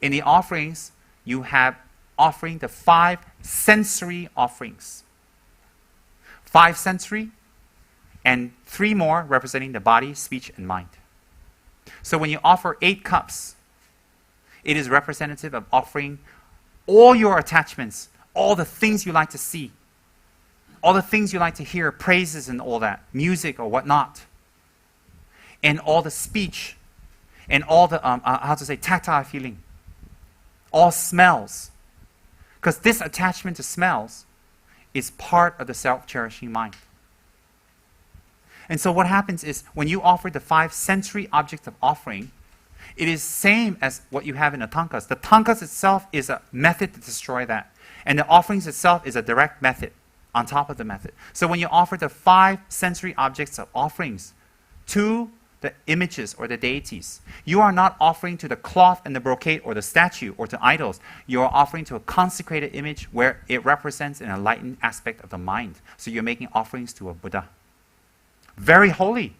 In the offerings, you have offering the 5 sensory offerings. 5 sensory and 3 more representing the body, speech, and mind. So when you offer 8 cups, it is representative of offering all your attachments, all the things you like to see, all the things you like to hear, praises and all that, music or whatnot, and all the speech, and all the, tactile feeling, all smells. Because this attachment to smells is part of the self-cherishing mind. And so what happens is, when you offer the 5 sensory objects of offering, it is same as what you have in the tankas. The tankas itself is a method to destroy that. And the offerings itself is a direct method on top of the method. So when you offer the 5 sensory objects of offerings to the images or the deities, you are not offering to the cloth and the brocade or the statue or to idols. You are offering to a consecrated image where it represents an enlightened aspect of the mind. So you're making offerings to a Buddha. Very holy.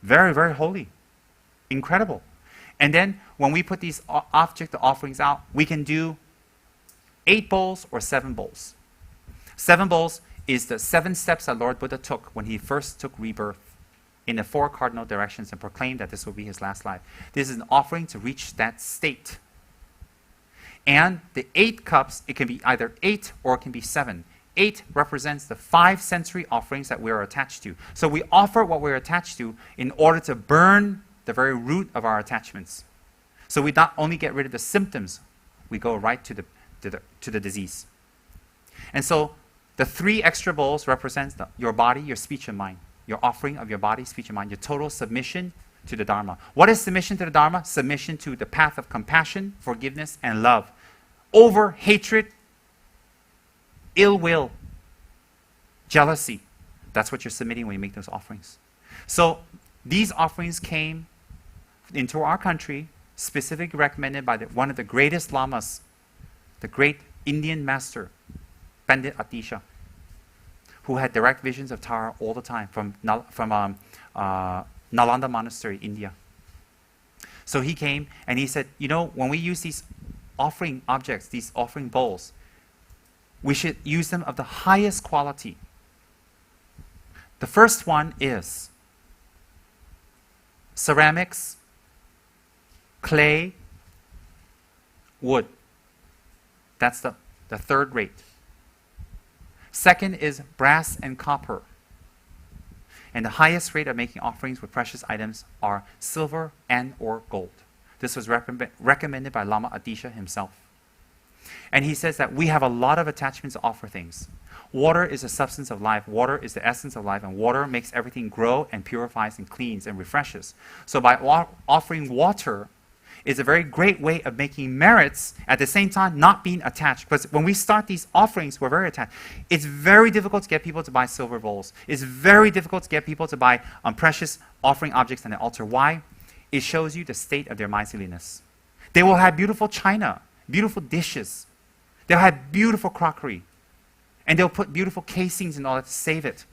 Very, very holy. Incredible. And then when we put these object offerings out, we can do 8 bowls or 7 bowls. 7 bowls is the 7 steps that Lord Buddha took when he first took rebirth in the 4 cardinal directions and proclaimed that this will be his last life. This is an offering to reach that state. And the 8 cups, it can be either 8 or it can be 7. 8 represents the 5 sensory offerings that we are attached to. So we offer what we're attached to in order to burn the very root of our attachments. So we not only get rid of the symptoms, we go right to the disease. And so the 3 extra bowls represents your body, your speech, and mind. Your offering of your body, speech, and mind. Your total submission to the Dharma. What is submission to the Dharma? Submission to the path of compassion, forgiveness, and love. Over hatred, ill will, jealousy. That's what you're submitting when you make those offerings. So these offerings came into our country, specifically recommended by one of the greatest lamas, the great Indian master, Pandit Atisha, who had direct visions of Tara all the time from Nalanda Monastery, India. So he came and he said, you know, when we use these offering objects, these offering bowls, we should use them of the highest quality. The first one is ceramics, clay, wood. That's the 3rd rate. Second is brass and copper. And the highest rate of making offerings with precious items are silver and or gold. This was recommended by Lama Atisha himself. And he says that we have a lot of attachments to offer things. Water is the substance of life. Water is the essence of life. And water makes everything grow and purifies and cleans and refreshes. So by offering water is a very great way of making merits, at the same time not being attached. Because when we start these offerings, we're very attached. It's very difficult to get people to buy silver bowls. It's very difficult to get people to buy precious offering objects on the altar. Why? It shows you the state of their miserliness. They will have beautiful china, beautiful dishes. They'll have beautiful crockery. And they'll put beautiful casings and all that to save it.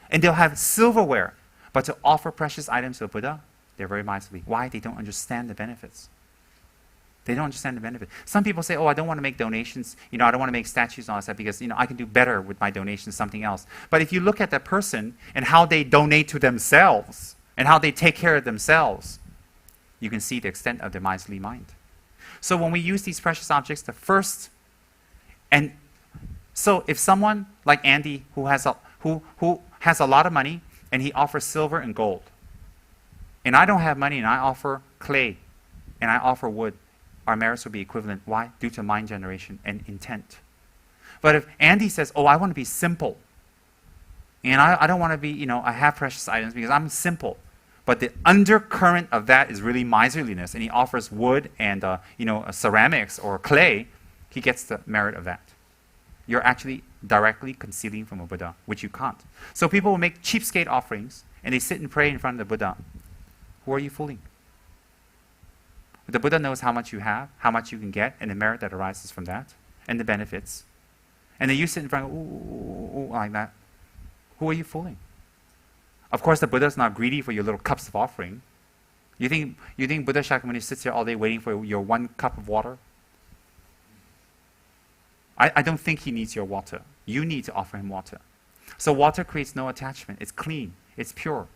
And they'll have silverware. But to offer precious items to the Buddha, they're very miserly. Why? They don't understand the benefits. They don't understand the benefit. Some people say, oh, I don't want to make donations. I don't want to make statues and all that stuff because, I can do better with my donations, something else. But if you look at that person and how they donate to themselves and how they take care of themselves, you can see the extent of their miserly mind. So when we use these precious objects, the first, and so if someone like Andy who has a lot of money and he offers silver and gold, and I don't have money and I offer clay and I offer wood, our merits would be equivalent. Why? Due to mind generation and intent. But if Andy says, oh, I want to be simple, and I don't want to be, I have precious items because I'm simple, but the undercurrent of that is really miserliness, and he offers wood and, ceramics or clay, he gets the merit of that. You're actually directly concealing from a Buddha, which you can't. So people will make cheapskate offerings, and they sit and pray in front of the Buddha. Who are you fooling? The Buddha knows how much you have, how much you can get, and the merit that arises from that, and the benefits. And then you sit in front of, ooh, like that. Who are you fooling? Of course, the Buddha's not greedy for your little cups of offering. You think Buddha Shakyamuni sits there all day waiting for your 1 cup of water? I don't think he needs your water. You need to offer him water. So water creates no attachment. It's clean. It's pure.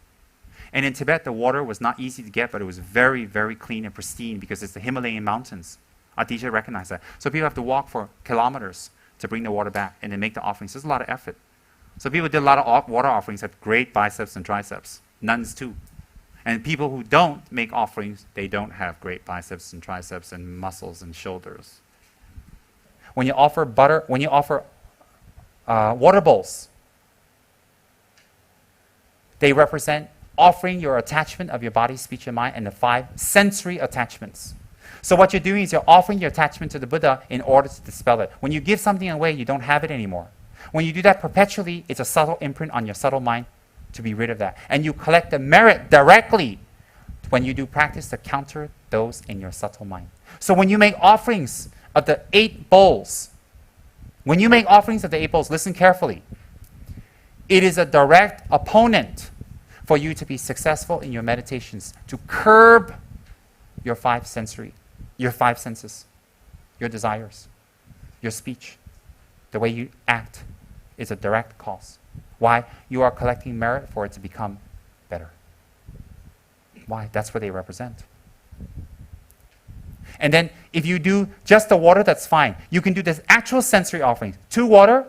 And in Tibet, the water was not easy to get, but it was very, very clean and pristine because it's the Himalayan mountains. Our teacher recognized that. So people have to walk for kilometers to bring the water back and then make the offerings. There's a lot of effort. So people did a lot of water offerings have great biceps and triceps. Nuns too. And people who don't make offerings, they don't have great biceps and triceps and muscles and shoulders. When you offer water bowls, they represent offering your attachment of your body, speech, and mind, and the 5 sensory attachments. So what you're doing is you're offering your attachment to the Buddha in order to dispel it. When you give something away, you don't have it anymore. When you do that perpetually, it's a subtle imprint on your subtle mind to be rid of that. And you collect the merit directly when you do practice to counter those in your subtle mind. So when you make offerings of the 8 bowls, listen carefully. It is a direct opponent for you to be successful in your meditations, to curb your 5 senses, your desires, your speech, the way you act is a direct cause. Why? You are collecting merit for it to become better. Why? That's what they represent. And then if you do just the water, that's fine. You can do the actual sensory offerings. 2 water,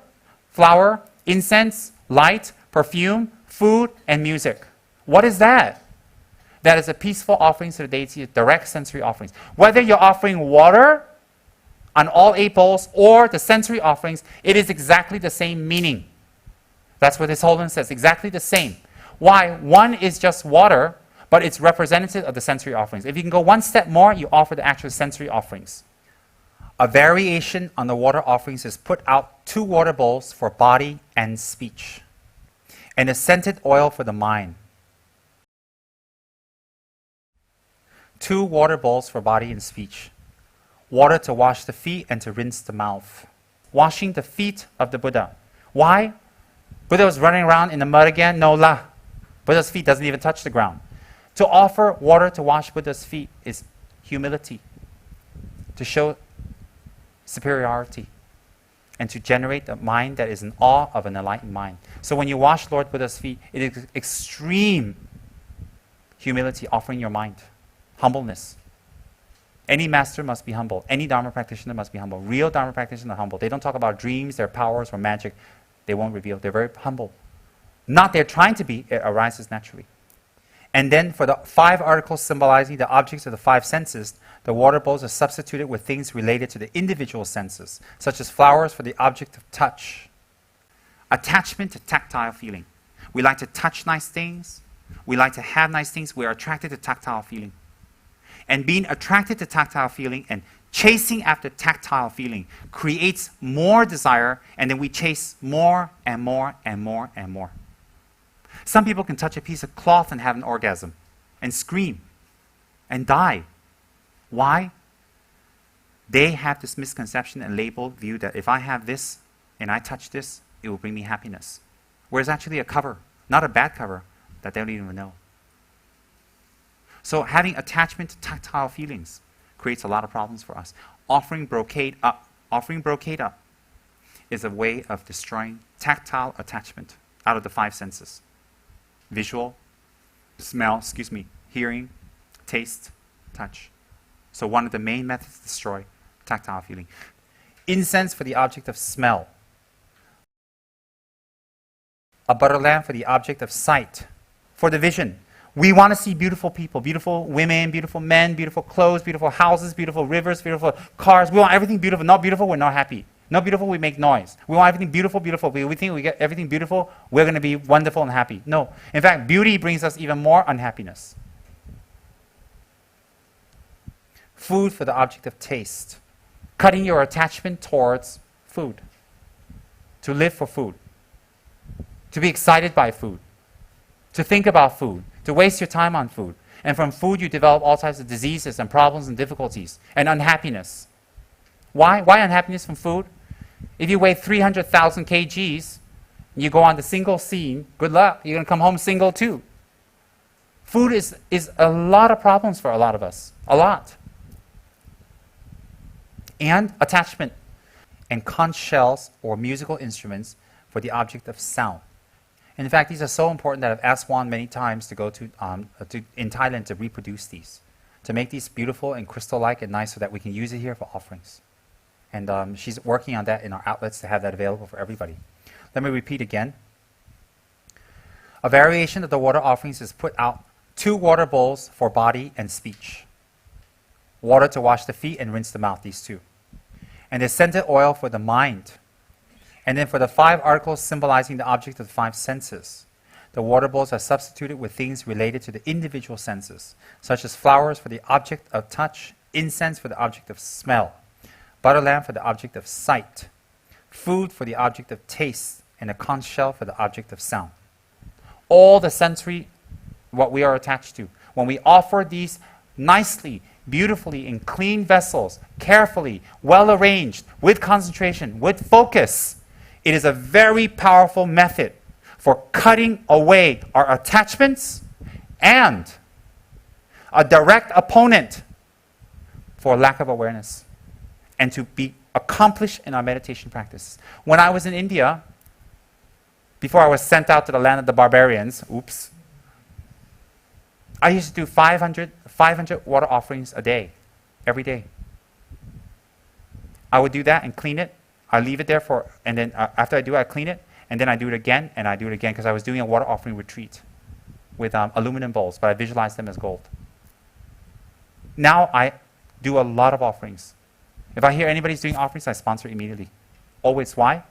flower, incense, light, perfume, food, and music. What is that? That is a peaceful offering to the deity, direct sensory offerings. Whether you're offering water on all 8 bowls or the sensory offerings, it is exactly the same meaning. That's what His Holiness says, exactly the same. Why? One is just water, but it's representative of the sensory offerings. If you can go 1 step more, you offer the actual sensory offerings. A variation on the water offerings is put out 2 water bowls for body and speech, and a scented oil for the mind. 2 water bowls for body and speech. Water to wash the feet and to rinse the mouth. Washing the feet of the Buddha. Why? Buddha was running around in the mud again? No lah. Buddha's feet doesn't even touch the ground. To offer water to wash Buddha's feet is humility, to show superiority, and to generate the mind that is in awe of an enlightened mind. So when you wash Lord Buddha's feet, it is extreme humility, offering your mind, humbleness. Any master must be humble. Any Dharma practitioner must be humble. Real Dharma practitioners are humble. They don't talk about dreams, their powers, or magic. They won't reveal. They're very humble. Not they're trying to be, it arises naturally. And then for the 5 articles symbolizing the objects of the 5 senses, the water bowls are substituted with things related to the individual senses, such as flowers for the object of touch. Attachment to tactile feeling. We like to touch nice things. We like to have nice things. We are attracted to tactile feeling. And being attracted to tactile feeling and chasing after tactile feeling creates more desire, and then we chase more and more and more and more. Some people can touch a piece of cloth and have an orgasm and scream and die. Why? They have this misconception and label view that if I have this and I touch this, it will bring me happiness. Whereas actually a cover, not a bad cover, that they don't even know. So having attachment to tactile feelings creates a lot of problems for us. Offering brocade up is a way of destroying tactile attachment out of the 5 senses. Visual, smell, hearing, taste, touch. So one of the main methods to destroy tactile feeling. Incense for the object of smell. A butter lamp for the object of sight. For the vision. We want to see beautiful people, beautiful women, beautiful men, beautiful clothes, beautiful houses, beautiful rivers, beautiful cars. We want everything beautiful. Not beautiful, we're not happy. Not beautiful, we make noise. We want everything beautiful, beautiful. We think we get everything beautiful, we're going to be wonderful and happy. No. In fact, beauty brings us even more unhappiness. Food for the object of taste. Cutting your attachment towards food. To live for food. To be excited by food. To think about food. To waste your time on food. And from food you develop all types of diseases and problems and difficulties and unhappiness. Why? Why unhappiness from food? If you weigh 300,000 kgs, and you go on the single scene, good luck. You're going to come home single too. Food is a lot of problems for a lot of us. A lot. And attachment. And conch shells or musical instruments for the object of sound. And in fact, these are so important that I've asked Juan many times to go to in Thailand to reproduce these, to make these beautiful and crystal-like and nice so that we can use it here for offerings. And she's working on that in our outlets to have that available for everybody. Let me repeat again. A variation of the water offerings is put out 2 water bowls for body and speech. Water to wash the feet and rinse the mouth, these 2. And the scented oil for the mind. And then for the 5 articles symbolizing the object of the 5 senses, the water bowls are substituted with things related to the individual senses, such as flowers for the object of touch, incense for the object of smell, butter lamp for the object of sight, food for the object of taste, and a conch shell for the object of sound. All the sensory, what we are attached to. When we offer these nicely, beautifully in clean vessels, carefully, well arranged, with concentration, with focus, it is a very powerful method for cutting away our attachments and a direct opponent for lack of awareness and to be accomplished in our meditation practice. When I was in India, before I was sent out to the land of the barbarians, I used to do 500 water offerings a day, every day. I would do that and clean it. I leave it there and then after I do it, I clean it, and then I do it again, and I do it again, because I was doing a water offering retreat with aluminum bowls, but I visualized them as gold. Now I do a lot of offerings. If I hear anybody's doing offerings, I sponsor immediately. Always. Why?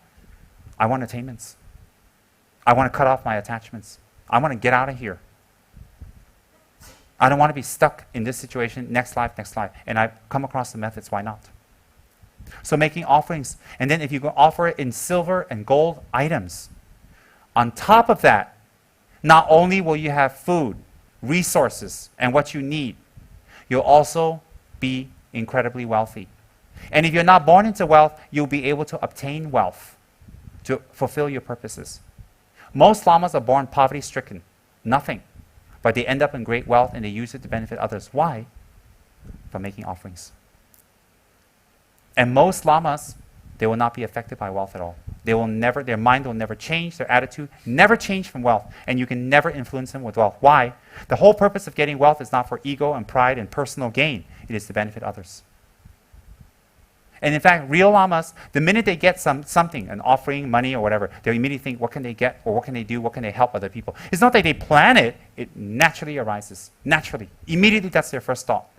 I want attainments. I want to cut off my attachments. I want to get out of here. I don't want to be stuck in this situation, next life. And I come across the methods, why not? So making offerings, and then if you go offer it in silver and gold items, on top of that, not only will you have food, resources, and what you need, you'll also be incredibly wealthy. And if you're not born into wealth, you'll be able to obtain wealth to fulfill your purposes. Most lamas are born poverty-stricken, nothing. But they end up in great wealth and they use it to benefit others. Why? From making offerings. And most lamas, they will not be affected by wealth at all. Their mind will never change, their attitude never change from wealth. And you can never influence them with wealth. Why? The whole purpose of getting wealth is not for ego and pride and personal gain. It is to benefit others. And in fact, real lamas, the minute they get something, an offering, money, or whatever, they immediately think, what can they get, or what can they do, what can they help other people? It's not that they plan it, it naturally arises. Naturally. Immediately, that's their first thought.